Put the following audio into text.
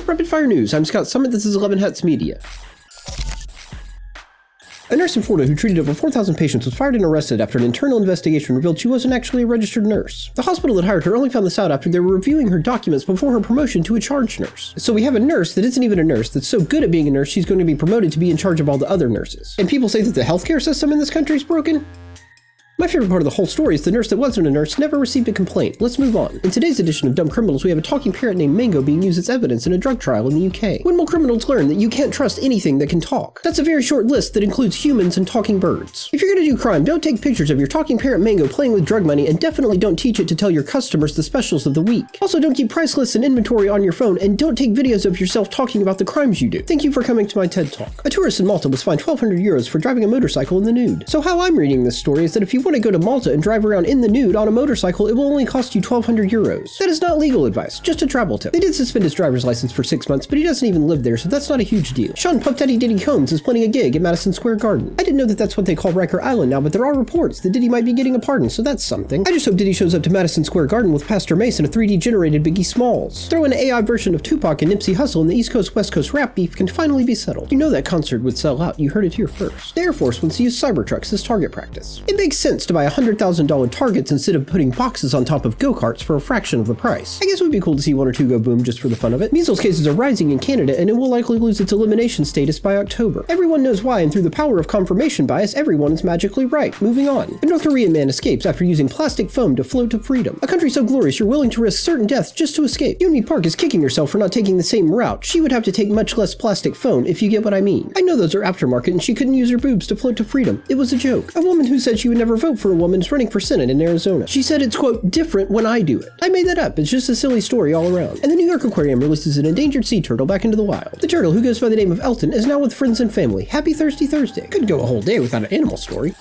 Rapid Fire News. I'm Scott Summit. This is 11 Hats Media. A nurse in Florida who treated over 4,000 patients was fired and arrested after an internal investigation revealed she wasn't actually a registered nurse. The hospital that hired her only found this out after they were reviewing her documents before her promotion to a charge nurse. So we have a nurse that isn't even a nurse that's so good at being a nurse she's going to be promoted to be in charge of all the other nurses. And people say that the healthcare system in this country is broken? My favorite part of the whole story is the nurse that wasn't a nurse never received a complaint. Let's move on. In today's edition of Dumb Criminals, we have a talking parrot named Mango being used as evidence in a drug trial in the UK. When will criminals learn that you can't trust anything that can talk? That's a very short list that includes humans and talking birds. If you're gonna do crime, don't take pictures of your talking parrot Mango playing with drug money, and definitely don't teach it to tell your customers the specials of the week. Also, don't keep price lists and inventory on your phone, and don't take videos of yourself talking about the crimes you do. Thank you for coming to my TED Talk. A tourist in Malta was fined 1,200 euros for driving a motorcycle in the nude. So how I'm reading this story is that if you want to go to Malta and drive around in the nude on a motorcycle, it will only cost you 1,200 euros. That is not legal advice, just a travel tip. They did suspend his driver's license for 6 months, but he doesn't even live there, so that's not a huge deal. Sean Puff Daddy Diddy Combs is planning a gig at Madison Square Garden. I didn't know that that's what they call Riker Island now, but there are reports that Diddy might be getting a pardon, so that's something. I just hope Diddy shows up to Madison Square Garden with Pastor Mace and a 3D generated Biggie Smalls. Throw in an AI version of Tupac and Nipsey Hussle, and the East Coast West Coast rap beef can finally be settled. You know that concert would sell out, you heard it here first. The Air Force wants to use Cybertrucks as target practice. It makes sense to buy $100,000 targets instead of putting boxes on top of go-karts for a fraction of the price. I guess it would be cool to see one or two go boom just for the fun of it. Measles cases are rising in Canada, and it will likely lose its elimination status by October. Everyone knows why, and through the power of confirmation bias, everyone is magically right. Moving on. A North Korean man escapes after using plastic foam to float to freedom. A country so glorious you're willing to risk certain death just to escape. Yumi Park is kicking herself for not taking the same route. She would have to take much less plastic foam, if you get what I mean. I know those are aftermarket, and she couldn't use her boobs to float to freedom. It was a joke. A woman who said she would never vote for a woman is running for Senate in Arizona. She said it's, quote, different when I do it. I made that up. It's just a silly story all around. And the New York Aquarium releases an endangered sea turtle back into the wild. The turtle, who goes by the name of Elton, is now with friends and family. Happy Thirsty Thursday. Couldn't go a whole day without an animal story.